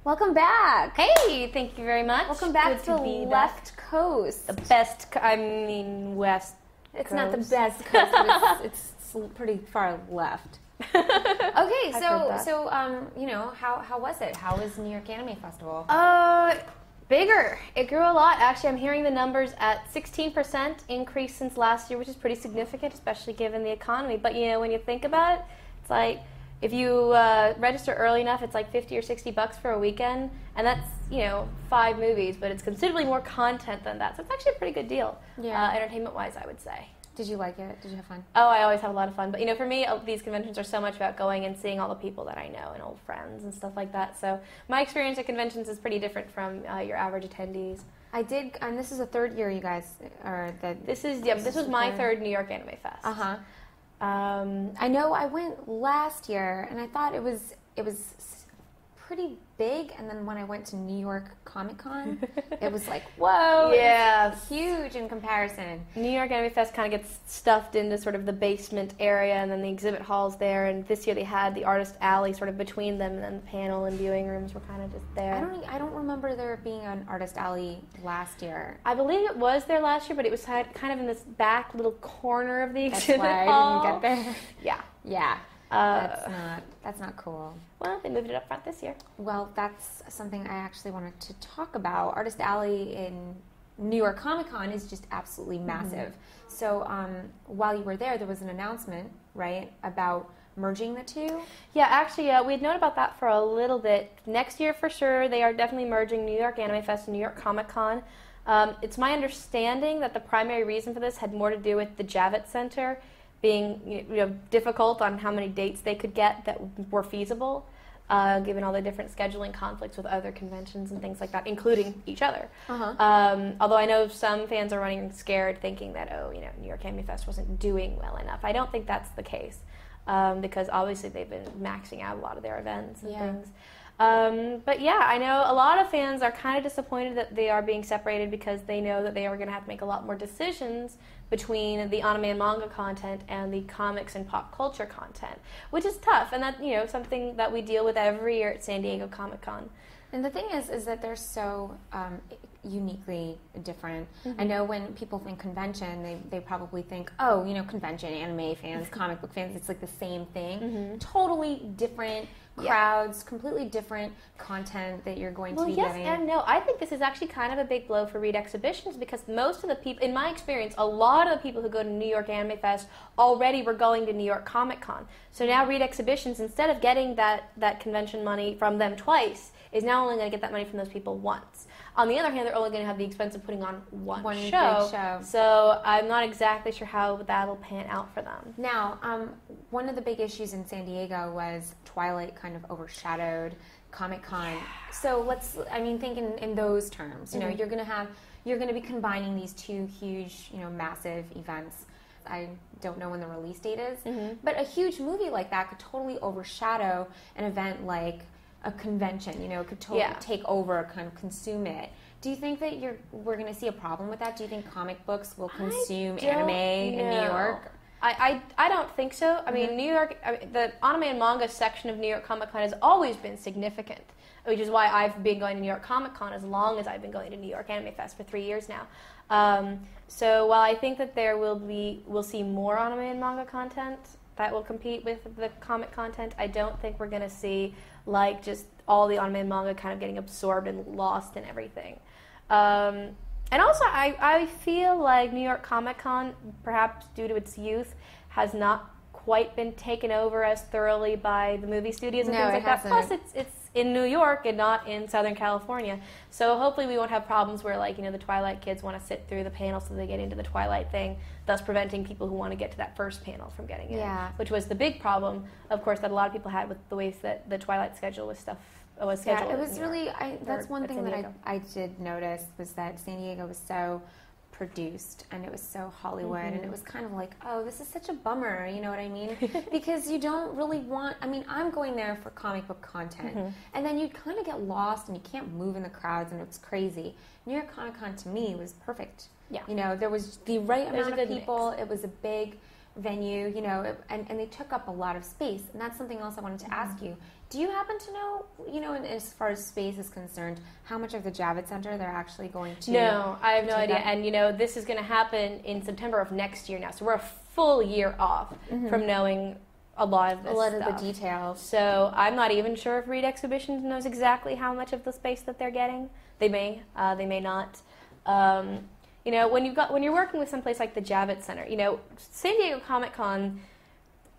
Welcome back. Hey, thank you very much. Welcome back Good to be Left Coast. The best, West It's Coast. not the best coast, but it's pretty far left. Okay, how was it? How was New York Anime Festival? Bigger. It grew a lot. Actually, I'm hearing the numbers at 16% increase since last year, which is pretty significant, especially given the economy. But, when you think about it, it's like if you register early enough, it's like $50 or $60 for a weekend. And that's, 5 movies, but it's considerably more content than that. So it's actually a pretty good deal, entertainment-wise, I would say. Did you like it? Did you have fun? Oh, I always have a lot of fun. But, for me, these conventions are so much about going and seeing all the people that I know and old friends and stuff like that. So my experience at conventions is pretty different from your average attendees. I did, and this is the third year you guys are This was my third New York Anime Fest. Uh-huh. I know I went last year, and I thought it was pretty big, and then when I went to New York Comic Con, it was like, whoa, it's huge in comparison. New York Anime Fest kind of gets stuffed into sort of the basement area, and then the exhibit hall's there, and this year they had the artist alley sort of between them, and then the panel and viewing rooms were kind of just there. I don't remember there being an artist alley last year. I believe it was there last year, but it was kind of in this back little corner of the exhibit hall. hall. I didn't get there. Yeah. That's not cool. Well, they moved it up front this year. Well, that's something I actually wanted to talk about. Artist Alley in New York Comic Con is just absolutely massive. Mm-hmm. So while you were there was an announcement, right, about merging the two? Yeah, actually, we had known about that for a little bit. Next year, for sure, they are definitely merging New York Anime Fest and New York Comic Con. It's my understanding that the primary reason for this had more to do with the Javits Center being difficult on how many dates they could get that were feasible, given all the different scheduling conflicts with other conventions and things like that, including each other. Uh-huh. Although I know some fans are running scared, thinking that New York Anime Fest wasn't doing well enough. I don't think that's the case, because obviously they've been maxing out a lot of their events and things. But yeah, I know a lot of fans are kind of disappointed that they are being separated because they know that they are going to have to make a lot more decisions between the anime and manga content and the comics and pop culture content, which is tough, and that's something that we deal with every year at San Diego Comic-Con. And the thing is that they're so uniquely different. Mm-hmm. I know when people think convention, they probably think, convention, anime fans, comic book fans, it's like the same thing. Mm-hmm. Totally different crowds, completely different content that you're going to be getting. Yes and no. I think this is actually kind of a big blow for Reed Exhibitions because most of the people, in my experience, a lot of the people who go to New York Anime Fest already were going to New York Comic Con. So now Reed Exhibitions, instead of getting that convention money from them twice, is now only going to get that money from those people once. On the other hand, they're only going to have the expense of putting on one show. Big show. So I'm not exactly sure how that'll pan out for them. Now, one of the big issues in San Diego was Twilight kind of overshadowed Comic-Con. So think in those terms. Mm-hmm. You're going to be combining these two huge, massive events. I don't know when the release date is, but a huge movie like that could totally overshadow an event like a convention, could totally take over, kind of consume it. Do you think that we're going to see a problem with that? Do you think comic books will consume anime in New York? I don't think so. I mean, New York, the anime and manga section of New York Comic Con has always been significant, which is why I've been going to New York Comic Con as long as I've been going to New York Anime Fest for 3 years now. So while I think that we'll see more anime and manga content that will compete with the comic content, I don't think we're going to see just all the anime and manga kind of getting absorbed and lost in everything. And also, I feel like New York Comic Con, perhaps due to its youth, has not quite been taken over as thoroughly by the movie studios and things like that. Plus, it's in New York and not in Southern California. So hopefully we won't have problems where, the Twilight kids want to sit through the panel so they get into the Twilight thing, thus preventing people who want to get to that first panel from getting in, which was the big problem, of course, that a lot of people had with the ways that the Twilight schedule was scheduled. Yeah, it was really, that's one thing that I did notice was that San Diego was so produced and it was so Hollywood and it was kind of like, oh, this is such a bummer, you know what I mean? Because you don't really want, I'm going there for comic book content and then you kind of get lost and you can't move in the crowds and it's crazy. New York Comic Con to me was perfect. Yeah. There was the right amount of people. Mix. It was a big venue, you know, and they took up a lot of space. And that's something else I wanted to ask you. Do you happen to know, you know, as far as space is concerned, how much of the Javits Center they're actually going to? No, I have no idea. And, you know, this is going to happen in September of next year now. So we're a full year off from knowing a lot of this stuff. Of the details. So I'm not even sure if Reed Exhibitions knows exactly how much of the space that they're getting. They may not. You know, when you're working with someplace like the Javits Center, you know, San Diego Comic-Con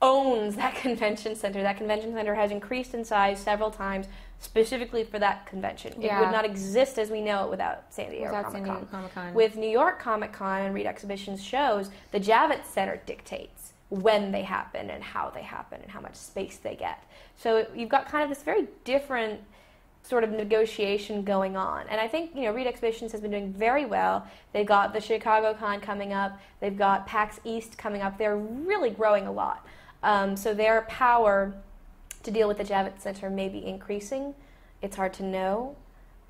owns that convention center. That convention center has increased in size several times specifically for that convention. It would not exist as we know it without San Diego Comic-Con. With New York Comic-Con and Reed Exhibitions shows, the Javits Center dictates when they happen and how they happen and how much space they get. So you've got kind of this very different sort of negotiation going on. And I think, you know, Reed Exhibitions has been doing very well. They've got the Chicago Con coming up. They've got PAX East coming up. They're really growing a lot. So their power to deal with the Javits Center may be increasing. It's hard to know.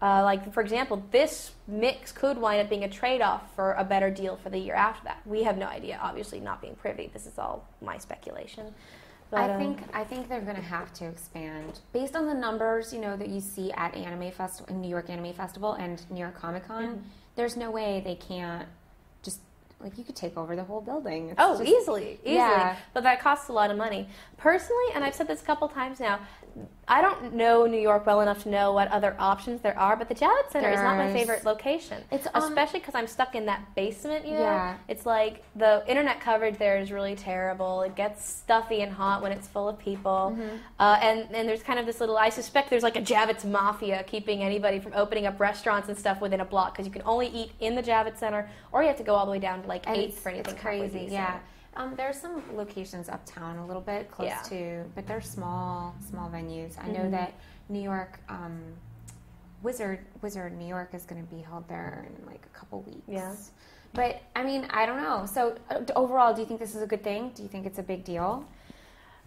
Like, for example, this mix could wind up being a trade-off for a better deal for the year after that. We have no idea, obviously, not being privy. This is all my speculation. But, I think they're going to have to expand based on the numbers, you know, that you see at New York Anime Festival and New York Comic Con. There's no way they can't just, like, you could take over the whole building. It's easily. Yeah. But that costs a lot of money. Personally, and I've said this a couple times now, I don't know New York well enough to know what other options there are, but the Javits Center is not my favorite location. It's especially because I'm stuck in that basement, you know? Yeah. It's like the internet coverage there is really terrible. It gets stuffy and hot when it's full of people. And there's kind of this little, I suspect there's like a Javits mafia keeping anybody from opening up restaurants and stuff within a block, because you can only eat in the Javits Center, or you have to go all the way down to like 8th for anything. It's crazy, yeah. There's some locations uptown a little bit close to, but they're small venues. I know that New York, Wizard New York is going to be held there in like a couple weeks. Yeah. But, I mean, I don't know. So, overall, do you think this is a good thing? Do you think it's a big deal?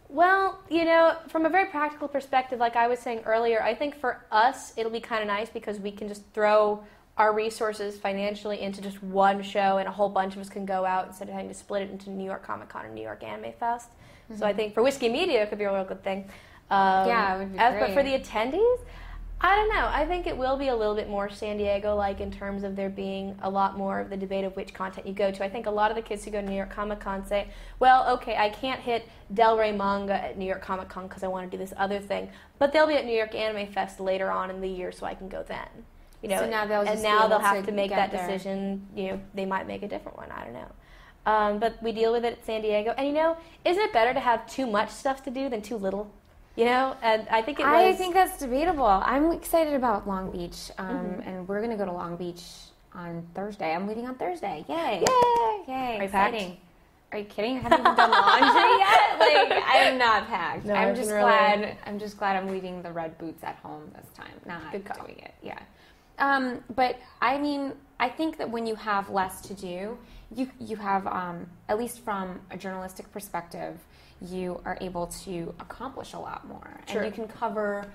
Well, you know, from a very practical perspective, like I was saying earlier, I think for us it'll be kind of nice because we can just throw our resources financially into just one show, and a whole bunch of us can go out instead of having to split it into New York Comic Con and New York Anime Fest. So I think for Whiskey Media it could be a real good thing. It would be great. But for the attendees, I don't know. I think it will be a little bit more San Diego-like in terms of there being a lot more of the debate of which content you go to. I think a lot of the kids who go to New York Comic Con say, well, okay, I can't hit Del Rey manga at New York Comic Con because I want to do this other thing, but they'll be at New York Anime Fest later on in the year, so I can go then. You know, so now they'll have to make that decision. You know, they might make a different one. I don't know. But we deal with it at San Diego. And, you know, isn't it better to have too much stuff to do than too little? You know, and I think I think that's debatable. I'm excited about Long Beach, and we're going to go to Long Beach on Thursday. I'm leaving on Thursday. Yay! Yay! Yay! Are you Exciting. packed? Are you kidding? I haven't even done laundry yet. Like, I am not packed. No, I'm just glad I'm leaving the red boots at home this time. Not doing it. Yeah. But I mean, I think that when you have less to do, you have, at least from a journalistic perspective, you are able to accomplish a lot more. Sure. And you can cover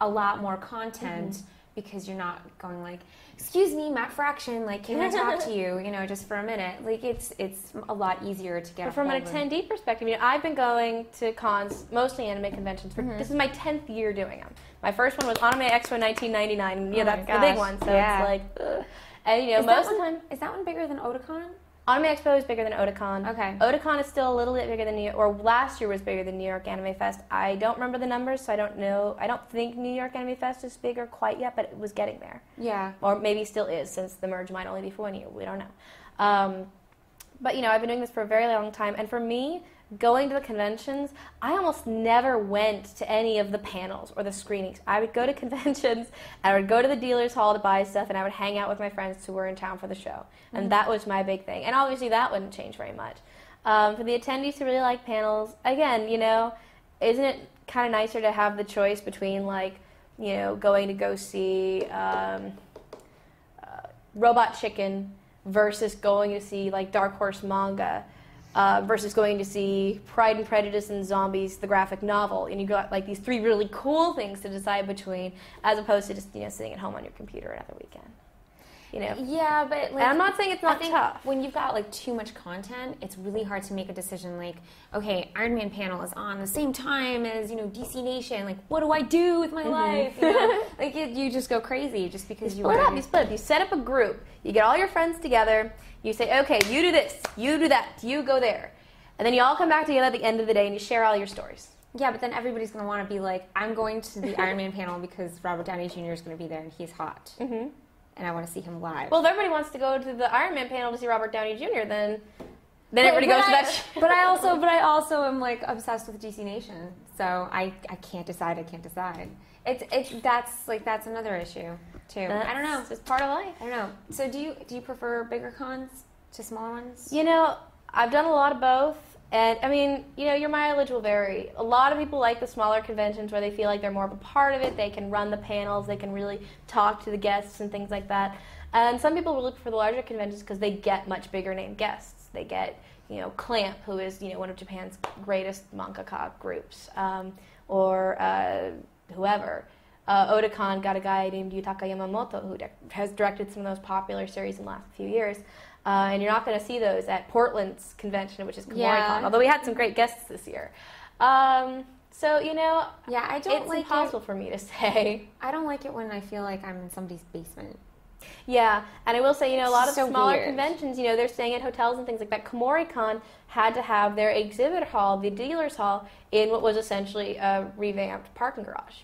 a lot more content because you're not going like, excuse me, Matt Fraction, like, can I talk to you, you know, just for a minute? Like, it's a lot easier to get But from an attendee perspective, you know, I've been going to cons, mostly anime conventions, for this is my 10th year doing them. My first one was Anime Expo 1999, yeah, that's the big one, so it's like, ugh. And, you know, most of the time... Is that one bigger than Otakon? Anime Expo is bigger than Otakon. Okay. Otakon is still a little bit bigger than last year was bigger than New York Anime Fest. I don't remember the numbers, so I don't know. I don't think New York Anime Fest is bigger quite yet, but it was getting there. Yeah. Or maybe still is, since the merge might only be for 1 year. We don't know. But, you know, I've been doing this for a very long time, and for me, going to the conventions, I almost never went to any of the panels or the screenings. I would go to conventions, I would go to the dealer's hall to buy stuff, and I would hang out with my friends who were in town for the show. And that was my big thing. And obviously that wouldn't change very much. For the attendees who really like panels, again, you know, isn't it kind of nicer to have the choice between, like, you know, going to go see Robot Chicken versus going to see, like, Dark Horse manga, versus going to see Pride and Prejudice and Zombies, the graphic novel, and you got like these three really cool things to decide between, as opposed to just, you know, sitting at home on your computer another weekend. you know. Yeah, but like, and I'm not saying it's not tough. When you've got like too much content, it's really hard to make a decision. Like, okay, Iron Man panel is on the same time as DC Nation. Like, what do I do with my life? You know? Like, you just go crazy just because you split up. You split up. You set up a group. You get all your friends together. You say, okay, you do this, you do that, you go there, and then you all come back together at the end of the day and you share all your stories. Yeah, but then everybody's going to want to be like, I'm going to the Iron Man panel because Robert Downey Jr. is going to be there and he's hot. And I want to see him live. Well, if everybody wants to go to the Iron Man panel to see Robert Downey Jr., then everybody goes to that. But I also am like obsessed with DC Nation, so I can't decide. That's another issue too. I don't know. It's just part of life. I don't know. So do you prefer bigger cons to smaller ones? I've done a lot of both. And, I mean, your mileage will vary. A lot of people like the smaller conventions where they feel like they're more of a part of it. They can run the panels. They can really talk to the guests and things like that. And some people really prefer the larger conventions because they get much bigger name guests. They get, Clamp, who is, one of Japan's greatest mangaka groups, or whoever. Otakon got a guy named Yutaka Yamamoto who has directed some of those popular series in the last few years. And you're not going to see those at Portland's convention, which is KomoriCon, although we had some great guests this year. I don't it's impossible for me to say. I don't like it when I feel like I'm in somebody's basement. Yeah, and I will say, a lot of smaller conventions, they're staying at hotels and things like that. KomoriCon had to have their exhibit hall, the dealer's hall, in what was essentially a revamped parking garage.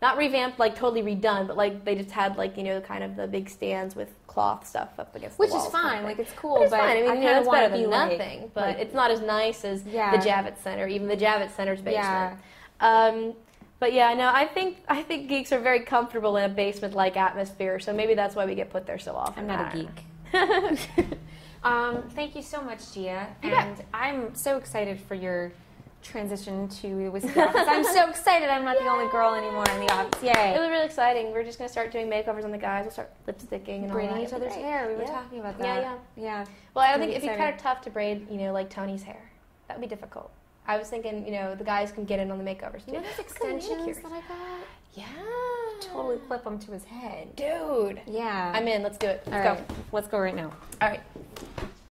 Not revamped, like totally redone, but like they just had kind of the big stands with cloth stuff up against the walls. Which is fine, like it's cool, but I mean, it's better than nothing, but like, it's not as nice as the Javits Center, even the Javits Center's basement. I think geeks are very comfortable in a basement-like atmosphere, so maybe that's why we get put there so often. I'm not a geek. Thank you so much, Gia, and I'm so excited for your transition to the Whiskey office. I'm so excited I'm not the only girl anymore in the office. Yay. It was really exciting. We're just going to start doing makeovers on the guys. We'll start lipsticking and all that. Braiding each other's hair. We were talking about that. Yeah. Well, I think it'd be kind of tough to braid, like Tony's hair. That would be difficult. I was thinking, the guys can get in on the makeovers too. Those extensions that I got? Yeah. Totally clip them to his head. Dude. Yeah. I'm in. Let's do it. Let's go. Let's go right now. All right.